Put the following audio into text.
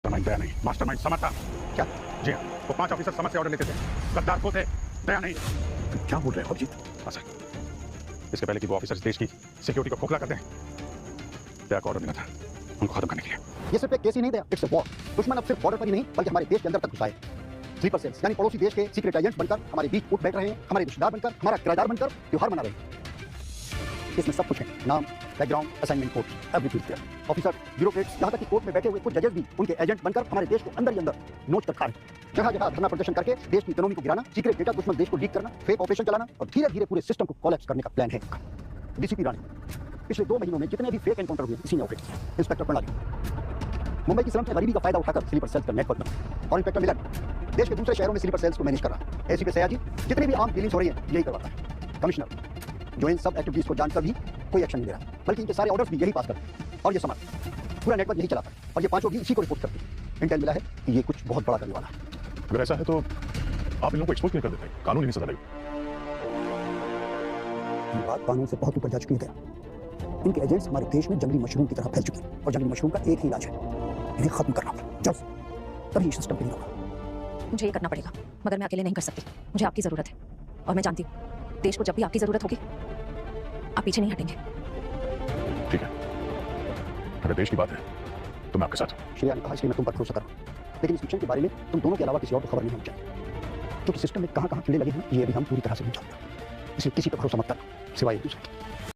Mastermind दया नहीं, mastermind समझ था। क्या? जी हाँ, वो 5 ऑफिसर समझ से ऑर्डर लेते थे। गद्दार को थे, दया नहीं। क्या बोल रहे हो अभिजीत? हाँ सर, इसके पहले कि वो ऑफिसर्स देश की सिक्योरिटी को खोखला कर दें, दया को ऑर्डर मिला था उनको खत्म करने के लिए। ये सिर्फ एक केस ही नहीं दया, इट्स अ वॉर। दुश्मन अब सिर्फ बॉर्डर पर ही नहीं बल्कि हमारे देश के अंदर तक घुसा है। स्लीपर सेल्स यानी पड़ोसी देश के सीक्रेट एजेंट्स बनकर हमारे बीच उठ बैठ रहे हैं, हमारे रिश्तेदार बनकर, हमारा किराएदार बनकर त्योहार मना रहे हैं। इसमें सब कुछ है, नाम, background, assignment code, everything there. Officer, bureaucrats, यहाँ तक कि कोर्ट में बैठे हुए कुछ जजेस भी उनके एजेंट बनकर हमारे देश को अंदर ही अंदर नोच कर खा रहे हैं। जगह जगह धरना प्रदर्शन करके देश की इकोनॉमी को गिराना, सीक्रेट डेटा दुश्मन देश को लीक करना, फेक ऑपरेशन चलाना और धीरे धीरे पूरे सिस्टम को कोलैप्स करने का प्लान है। डीसीपी रानी, पिछले 2 महीनों में जितने भी फेक एनकाउंटर हुए इसी ने ऑपरेट किया। इंस्पेक्टर प्रणाली, मुंबई की स्लम में गरीबी का फायदा उठाकर स्लीपर सेल्स का नेटवर्क बना। और इंस्पेक्टर मिलन, देश के दूसरे शहरों में स्लीपर सेल्स को मैनेज कर रहा है। एसीपी सयाजी, जितनी भी आम डीलिंग्स हो रही है यही करवाता है। कमिश्नर, जो इन सब एक्टिविटीज को जानकर भी कोई एक्शन नहीं ले रहा, बल्कि इनके सारे ऑर्डर्स भी यही पास करते हैं। और ये समाज, पूरा नेटवर्क यही चलाता है और ये पांचों भी इसी को रिपोर्ट करते हैं। इंटेल मिला है कि ये कुछ बहुत बड़ा करने वाला है। अगर ऐसा है तो आप इन लोगों को एक्सपोज क्यों कर देते हैं? कानून ही नहीं सजा देगा। ये बात कानून से बहुत ऊपर जा चुकी है। इनके एजेंट्स हमारे देश में जंगली मशरूम की तरह फैल चुके हैं और जंगली मशरूम का एक ही इलाज है, इन्हें खत्म करना होगा जल्द, तभी सिस्टम क्लीन होगा। मुझे ये करना पड़ेगा, मगर मैं अकेले नहीं कर सकती। मुझे आपकी जरूरत है और मैं जानती हूँ देश को जब भी आपकी जरूरत होगी आप पीछे नहीं हटेंगे। ठीक है, अगर देश की बात है तो मैं आपके साथ हूं। श्रेया ने कहा इसलिए मैं तुम पर भरोसा कर रहा हूं, लेकिन इस मिशन के बारे में तुम दोनों के अलावा किसी और को खबर नहीं होनी चाहिए, क्योंकि सिस्टम में कहां-कहां कीड़े लगे हैं ये भी हम पूरी तरह से नहीं जानते। इसलिए किसी पर भरोसा मत करना सिवाय एक दूसरे के।